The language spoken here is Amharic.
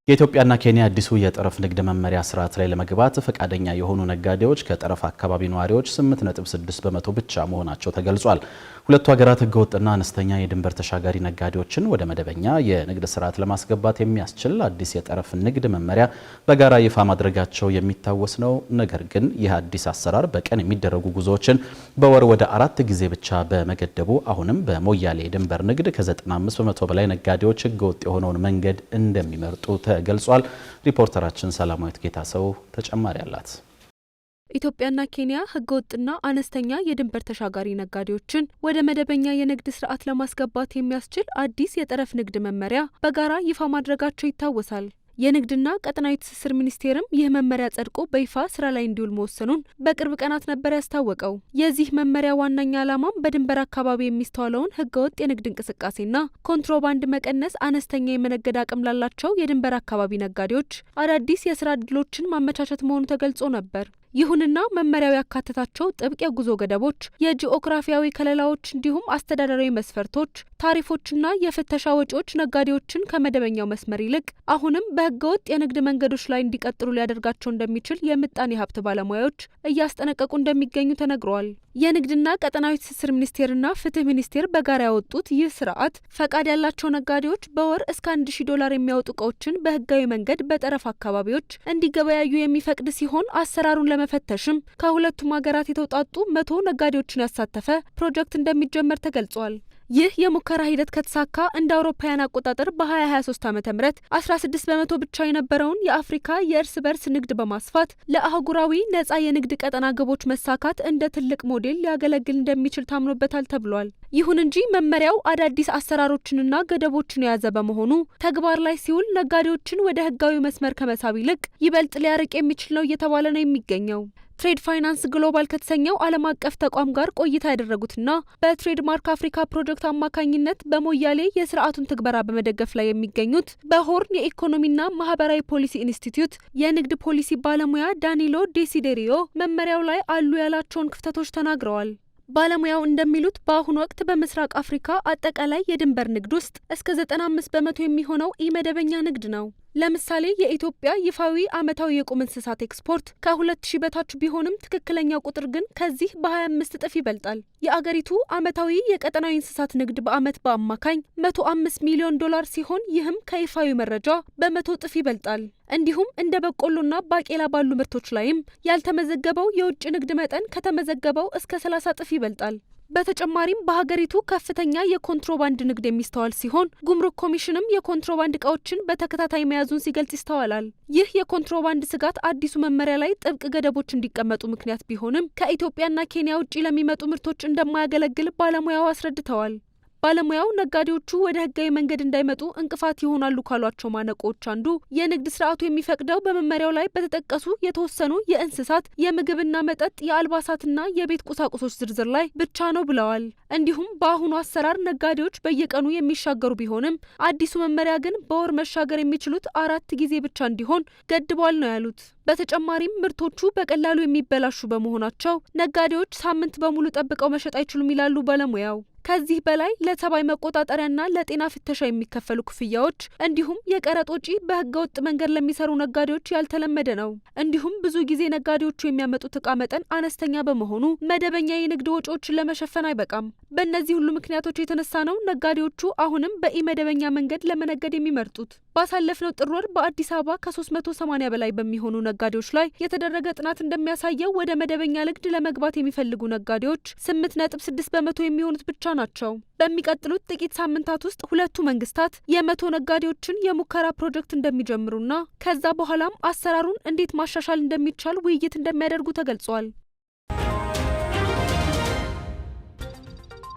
የኢትዮጵያና ኬንያ አዲሱ የጠረፍ ንግድ መመሪያ ስርዓት ላይ ለመግባት ፈቃደኛ የሆኑ ነጋዴዎች ከጠረፍ አካባቢ ነዋሪዎች 8.6% ብቻ መሆናቸው ተገልጿል። ሁለቱ ሀገራት ህገወጥና አነስተኛ የድንበር ተሻጋሪ ነጋዴዎችን ወደ መደበኛ የንግድ ስርዓት ለማስገባት የሚያስችል አዲስ የጠረፍ ንግድ መመሪያ በጋራ ይፋ ማድረጋቸው የሚታወስ ነው። ነገር ግን ይህ አዲስ አሰራር በቀን የሚደረጉ ጉዞዎችን በወር ወደ 4 ጊዜ ብቻ በመገደቡ አሁንም በሞያሌ የድንበር ንግድ ከ95% በላይ ነጋዴዎች ህገወጥ የሆነውን መንገድ እንደሚመርጡ ተገልጿል። ሪፖርተራችን ሰላማዊት ጌታሰው ተጨማሪ አላት። ኢትዮጵያና ኬንያ ህገወጥና አነስተኛ የድንበር ተሻጋሪ ነጋዴዎችን ወደ መደበኛ የንግድ ስርዓት ለማስገባት የሚያስችል አዲስ የጠረፍ ንግድ መመሪያ በጋራ ይፋ ማድረጋቸው ይታወሳል። የንግድና ቀጠናዊ ትስስር ሚኒስቴርም ይህ መመሪያ ጸድቆ በይፋ ስራ ላይ እንዲውል መወሰኑን በቅርብ ቀናት ነበር ያስታወቀው። የዚህ መመሪያ ዋነኛ ዓላማም በድንበር አካባቢ የሚስተዋለውን ህገወጥ የንግድ እንቅስቃሴና ኮንትሮባንድ መቀነስ፣ አነስተኛ የመነገድ አቅም ላላቸው የድንበር አካባቢ ነጋዴዎች አዳዲስ የስራ ዕድሎችን ማመቻቸት መሆኑ ተገልጾ ነበር። ይሁንና መመሪያው ያካተታቸው ጥብቅ የጉዞ ገደቦች፣ የጂኦግራፊያዊ ከለላዎች እንዲሁም አስተዳደራዊ መስፈርቶች፣ ታሪፎችና የፍተሻ ወጪዎች ነጋዴዎችን ከመደበኛው መስመር ይልቅ አሁንም በህገወጥ የንግድ መንገዶች ላይ እንዲቀጥሉ ሊያደርጋቸው እንደሚችል የምጣኔ ሀብት ባለሙያዎች እያስጠነቀቁ እንደሚገኙ ተነግረዋል። የንግድና ቀጠናዊ ትስስር ሚኒስቴርና ፍትህ ሚኒስቴር በጋራ ያወጡት ይህ ስርዓት ፈቃድ ያላቸው ነጋዴዎች በወር እስከ $1000 የሚያወጡ እቃዎችን በህጋዊ መንገድ በጠረፍ አካባቢዎች እንዲገበያዩ የሚፈቅድ ሲሆን አሰራሩን ለመፈተሽም ከሁለቱም ሀገራት የተውጣጡ 100 ነጋዴዎችን ያሳተፈ ፕሮጀክት እንደሚጀመር ተገልጿል። ይህ የሙከራ ሂደት ከተሳካ እንደ አውሮፓውያን አቆጣጠር በ2023 ዓ.ም 16% ብቻ የነበረውን የአፍሪካ የእርስ በርስ ንግድ በማስፋት ለአህጉራዊ ነጻ የንግድ ቀጠና ግቦች መሳካት እንደ ትልቅ ሞዴል ሊያገለግል እንደሚችል ታምኖበታል ተብሏል። ይሁን እንጂ መመሪያው አዳዲስ አሰራሮችንና ገደቦችን የያዘ በመሆኑ ተግባር ላይ ሲውል ነጋዴዎችን ወደ ህጋዊ መስመር ከመሳብ ይልቅ ይበልጥ ሊያርቅ የሚችል ነው እየተባለ ነው የሚገኘው። ትሬድ ፋይናንስ ግሎባል ከተሰኘው ዓለም አቀፍ ተቋም ጋር ቆይታ ያደረጉትና በትሬድ ማርክ አፍሪካ ፕሮጀክት አማካኝነት በሞያሌ የስርዓቱን ትግበራ በመደገፍ ላይ የሚገኙት በሆርን የኢኮኖሚና ማህበራዊ ፖሊሲ ኢንስቲትዩት የንግድ ፖሊሲ ባለሙያ ዳኒሎ ዴሲዴሪዮ መመሪያው ላይ አሉ ያላቸውን ክፍተቶች ተናግረዋል። ባለሙያው እንደሚሉት በአሁኑ ወቅት በምስራቅ አፍሪካ አጠቃላይ የድንበር ንግድ ውስጥ እስከ 95% የሚሆነው ኢመደበኛ ንግድ ነው። ለምሳሌ የኢትዮጵያ ይፋዊ ዓመታዊ የቁም እንስሳት ኤክስፖርት ከ2000 በታች ቢሆንም ትክክለኛው ቁጥር ግን ከዚህ በ25 እጥፍ ይበልጣል። የአገሪቱ ዓመታዊ የቀጠናዊ እንስሳት ንግድ በዓመት በአማካኝ $105 ሚሊዮን ሲሆን ይህም ከይፋዊ መረጃ በ100 እጥፍ ይበልጣል። እንዲሁም እንደ በቆሎና ባቄላ ባሉ ምርቶች ላይም ያልተመዘገበው የውጭ ንግድ መጠን ከተመዘገበው እስከ 30 እጥፍ ይበልጣል። በተጨማሪም በሀገሪቱ ከፍተኛ የኮንትሮባንድ ንግድ የሚስተዋል ሲሆን ጉምሩክ ኮሚሽንም የኮንትሮባንድ እቃዎችን በተከታታይ መያዙን ሲገልጽ ይስተዋላል። ይህ የኮንትሮባንድ ስጋት አዲሱ መመሪያ ላይ ጥብቅ ገደቦች እንዲቀመጡ ምክንያት ቢሆንም ከኢትዮጵያና ኬንያ ውጭ ለሚመጡ ምርቶች እንደማያገለግል ባለሙያው አስረድተዋል። ባለሙያው ነጋዴዎቹ ወደ ህጋዊ መንገድ እንዳይመጡ እንቅፋት ይሆናሉ ካሏቸው ማነቆዎች አንዱ የንግድ ስርዓቱ የሚፈቅደው በመመሪያው ላይ በተጠቀሱ የተወሰኑ የእንስሳት የምግብና መጠጥ፣ የአልባሳትና የቤት ቁሳቁሶች ዝርዝር ላይ ብቻ ነው ብለዋል። እንዲሁም በአሁኑ አሰራር ነጋዴዎች በየቀኑ የሚሻገሩ ቢሆንም አዲሱ መመሪያ ግን በወር መሻገር የሚችሉት 4 ጊዜ ብቻ እንዲሆን ገድቧል ነው ያሉት። በተጨማሪም ምርቶቹ በቀላሉ የሚበላሹ በመሆናቸው ነጋዴዎች ሳምንት በሙሉ ጠብቀው መሸጥ አይችሉም ይላሉ ባለሙያው። ከዚህ በላይ ለተባይ መቆጣጠሪያና ለጤና ፍተሻ የሚከፈሉ ክፍያዎች እንዲሁም የቀረጥ ወጪ በህገወጥ መንገድ ለሚሰሩ ነጋዴዎች ያልተለመደ ነው። እንዲሁም ብዙ ጊዜ ነጋዴዎቹ የሚያመጡት እቃ መጠን አነስተኛ በመሆኑ መደበኛ የንግድ ወጪዎችን ለመሸፈን አይበቃም። በእነዚህ ሁሉ ምክንያቶች የተነሳ ነው ነጋዴዎቹ አሁንም በኢመደበኛ መንገድ ለመነገድ የሚመርጡት። ባሳለፍነው ጥር ወር በአዲስ አበባ ከ380 በላይ በሚሆኑ ነጋዴዎች ላይ የተደረገ ጥናት እንደሚያሳየው ወደ መደበኛ ንግድ ለመግባት የሚፈልጉ ነጋዴዎች 8.6% የሚሆኑት ብቻ ናቸው። በሚቀጥሉት ጥቂት ሳምንታት ውስጥ ሁለቱ መንግስታት የ100 ነጋዴዎችን የሙከራ ፕሮጀክት እንደሚጀምሩና ከዛ በኋላም አሰራሩን እንዴት ማሻሻል እንደሚቻል ውይይት እንደሚያደርጉ ተገልጿል።